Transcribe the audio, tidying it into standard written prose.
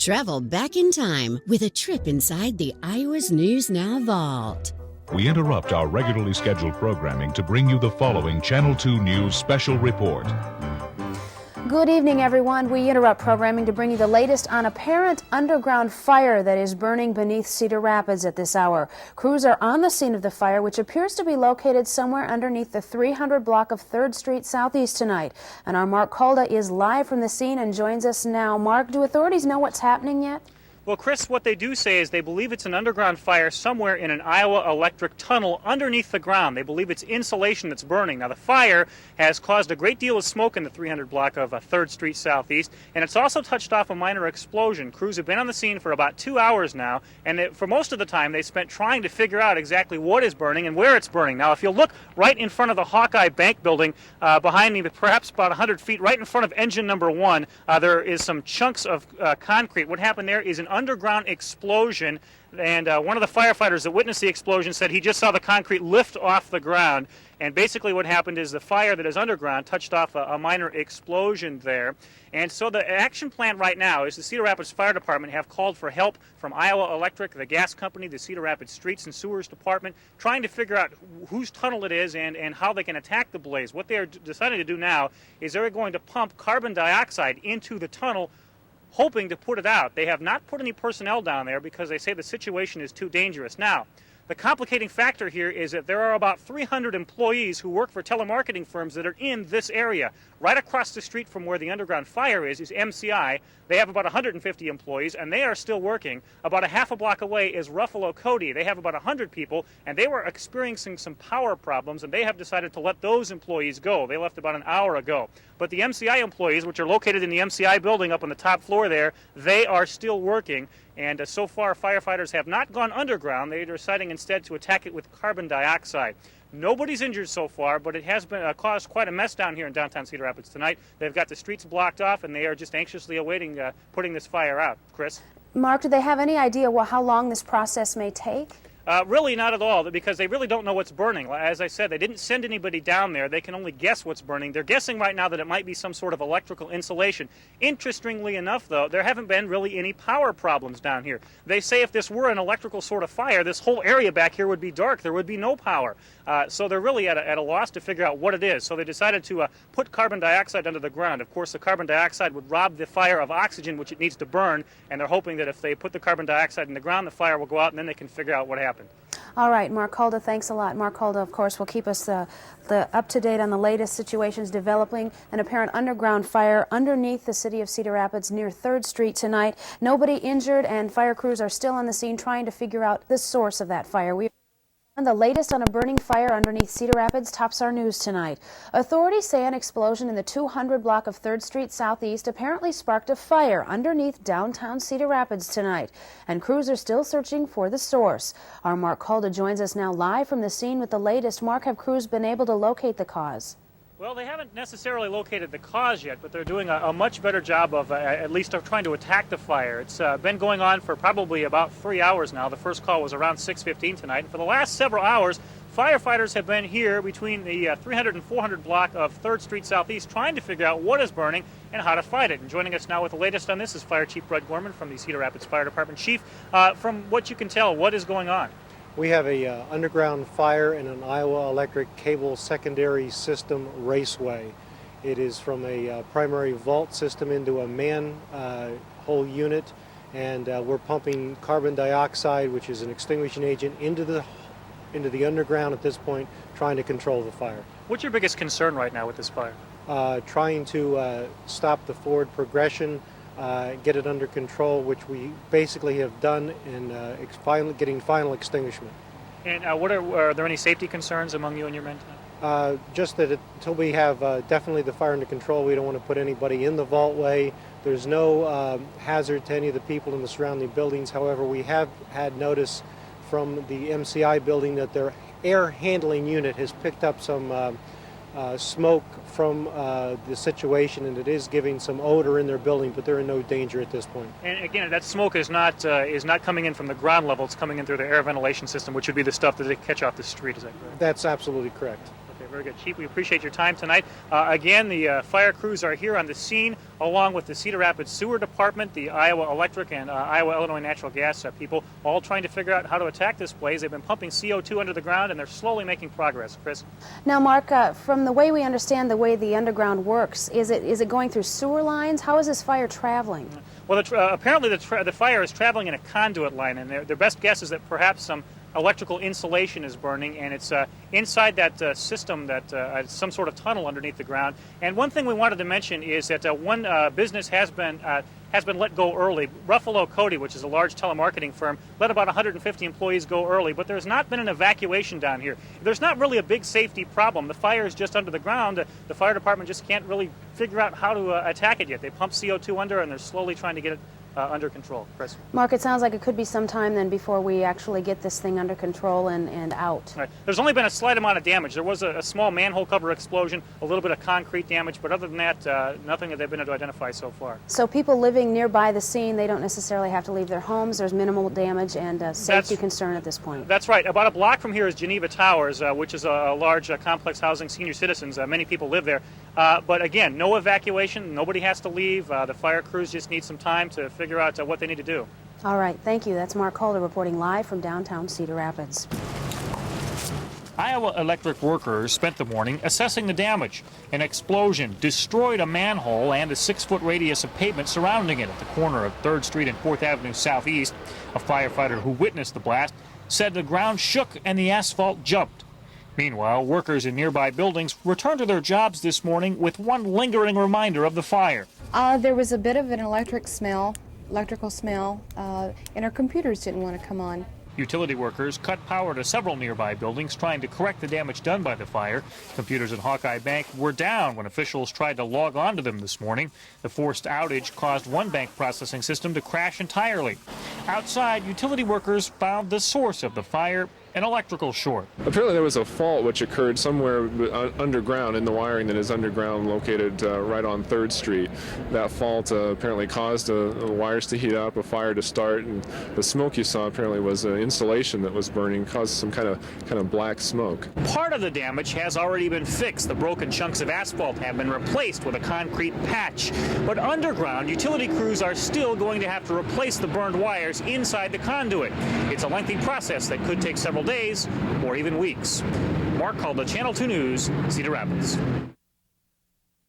Travel back in time with a trip inside the Iowa's News Now vault. We interrupt our regularly scheduled programming to bring you the following Channel 2 News special report. Good evening, everyone. We interrupt programming to bring you the latest on apparent underground fire that is burning beneath Cedar Rapids at this hour. Crews are on the scene of the fire, which appears to be located somewhere underneath the 300 block of 3rd Street Southeast tonight. And our Mark Calda is live from the scene and joins us now. Mark, do authorities know what's happening yet? Well, Chris, what they do say is they believe it's an underground fire somewhere in an Iowa electric tunnel underneath the ground. They believe it's insulation that's burning. Now, the fire has caused a great deal of smoke in the 300 block of 3rd Street Southeast, and it's also touched off a minor explosion. Crews have been on the scene for about 2 hours now, and for most of the time they spent trying to figure out exactly what is burning and where it's burning. Now, if you look right in front of the Hawkeye Bank building behind me, perhaps about 100 feet, right in front of engine number 1, there is some chunks of concrete. What happened there is an underground explosion, and one of the firefighters that witnessed the explosion said he just saw the concrete lift off the ground. And basically what happened is the fire that is underground touched off a minor explosion there. And so the action plan right now is the Cedar Rapids Fire Department have called for help from Iowa Electric, the gas company, the Cedar Rapids Streets and Sewers Department, trying to figure out whose tunnel it is and how they can attack the blaze. What they are deciding to do now is they're going to pump carbon dioxide into the tunnel, hoping to put it out. They have not put any personnel down there because they say the situation is too dangerous. Now, the complicating factor here is that there are about 300 employees who work for telemarketing firms that are in this area. Right across the street from where the underground fire is MCI. They have about 150 employees, and they are still working. About a half a block away is Ruffalo Cody. They have about 100 people, and they were experiencing some power problems, and they have decided to let those employees go. They left about an hour ago. But the MCI employees, which are located in the MCI building up on the top floor there, they are still working. And so far, firefighters have not gone underground. They are deciding instead to attack it with carbon dioxide. Nobody's injured so far, but it has been caused quite a mess down here in downtown Cedar Rapids tonight. They've got the streets blocked off, and they are just anxiously awaiting putting this fire out. Chris? Mark, do they have any idea how long this process may take? Really not at all, because they really don't know what's burning. As I said, they didn't send anybody down there. They can only guess what's burning. They're guessing right now that it might be some sort of electrical insulation. Interestingly enough, though, there haven't been really any power problems down here. They say if this were an electrical sort of fire, this whole area back here would be dark. There would be no power. So they're really at a loss to figure out what it is. So they decided to put carbon dioxide under the ground. Of course, the carbon dioxide would rob the fire of oxygen, which it needs to burn, and they're hoping that if they put the carbon dioxide in the ground, the fire will go out, and then they can figure out what happened. All right, Mark Calda, thanks a lot. Mark Calda, of course, will keep us up-to-date on the latest situations developing. An apparent underground fire underneath the city of Cedar Rapids near 3rd Street tonight. Nobody injured, and fire crews are still on the scene trying to figure out the source of that fire. And the latest on a burning fire underneath Cedar Rapids tops our news tonight. Authorities say an explosion in the 200 block of 3rd Street Southeast apparently sparked a fire underneath downtown Cedar Rapids tonight, and crews are still searching for the source. Our Mark Calda joins us now live from the scene with the latest. Mark, have crews been able to locate the cause? Well, they haven't necessarily located the cause yet, but they're doing a much better job of at least of trying to attack the fire. It's been going on for probably about 3 hours now. The first call was around 6:15 tonight. And for the last several hours, firefighters have been here between the 300 and 400 block of 3rd Street Southeast trying to figure out what is burning and how to fight it. And joining us now with the latest on this is Fire Chief Brett Gorman from the Cedar Rapids Fire Department. Chief, from what you can tell, what is going on? We have a underground fire in an Iowa Electric cable secondary system raceway. It is from a primary vault system into a manhole unit, and we're pumping carbon dioxide, which is an extinguishing agent, into the underground at this point, trying to control the fire. What's your biggest concern right now with this fire? Trying to stop the forward progression, get it under control, which we basically have done in getting final extinguishment. And are there any safety concerns among you and your men tonight? Just that until we have definitely the fire under control, we don't want to put anybody in the vaultway. There's no hazard to any of the people in the surrounding buildings. However, we have had notice from the MCI building that their air handling unit has picked up some smoke from the situation, and it is giving some odor in their building, but they're in no danger at this point. And again, that smoke is not coming in from the ground level. It's coming in through the air ventilation system, which would be the stuff that they catch off the street. Is that correct? That's absolutely correct. Okay. Very good. Chief, we appreciate your time tonight. Again, the fire crews are here on the scene, along with the Cedar Rapids Sewer Department, the Iowa Electric and Iowa-Illinois Natural Gas people, all trying to figure out how to attack this blaze. They've been pumping CO2 under the ground, and they're slowly making progress. Chris? Now, Mark, from the way we understand the way the underground works, is it going through sewer lines? How is this fire traveling? Well, apparently the fire is traveling in a conduit line, and their best guess is that perhaps some electrical insulation is burning, and it's inside that system, that some sort of tunnel underneath the ground. And one thing we wanted to mention is that one business has been let go early. Ruffalo Cody, which is a large telemarketing firm, let about 150 employees go early, but there's not been an evacuation down here. There's not really a big safety problem. The fire is just under the ground. The fire department just can't really figure out how to attack it yet. They pump CO2 under, and they're slowly trying to get it under control. Chris? Mark, it sounds like it could be some time then before we actually get this thing under control and out. Right. There's only been a slight amount of damage. There was a small manhole cover explosion, a little bit of concrete damage, but other than that, nothing that they've been able to identify so far. So people living nearby the scene, they don't necessarily have to leave their homes. There's minimal damage and safety concern at this point. That's right. About a block from here is Geneva Towers, which is a large complex housing senior citizens. Many people live there. But again, no evacuation. Nobody has to leave. The fire crews just need some time to figure out what they need to do. All right. Thank you. That's Mark Calder reporting live from downtown Cedar Rapids. Iowa Electric workers spent the morning assessing the damage. An explosion destroyed a manhole and a 6-foot radius of pavement surrounding it at the corner of 3rd Street and 4th Avenue Southeast. A firefighter who witnessed the blast said the ground shook and the asphalt jumped. Meanwhile, workers in nearby buildings returned to their jobs this morning with one lingering reminder of the fire. There was a bit of an electrical smell, and our computers didn't want to come on. Utility workers cut power to several nearby buildings trying to correct the damage done by the fire. Computers at Hawkeye Bank were down when officials tried to log on to them this morning. The forced outage caused one bank processing system to crash entirely. Outside, utility workers found the source of the fire, an electrical short. Apparently there was a fault which occurred somewhere underground in the wiring that is underground, located right on 3rd Street. That fault apparently caused the wires to heat up, a fire to start, and the smoke you saw apparently was insulation that was burning, caused some kind of black smoke. Part of the damage has already been fixed. The broken chunks of asphalt have been replaced with a concrete patch. But underground, utility crews are still going to have to replace the burned wires inside the conduit. It's a lengthy process that could take several days or even weeks. Mark Calder, Channel 2 News, Cedar Rapids.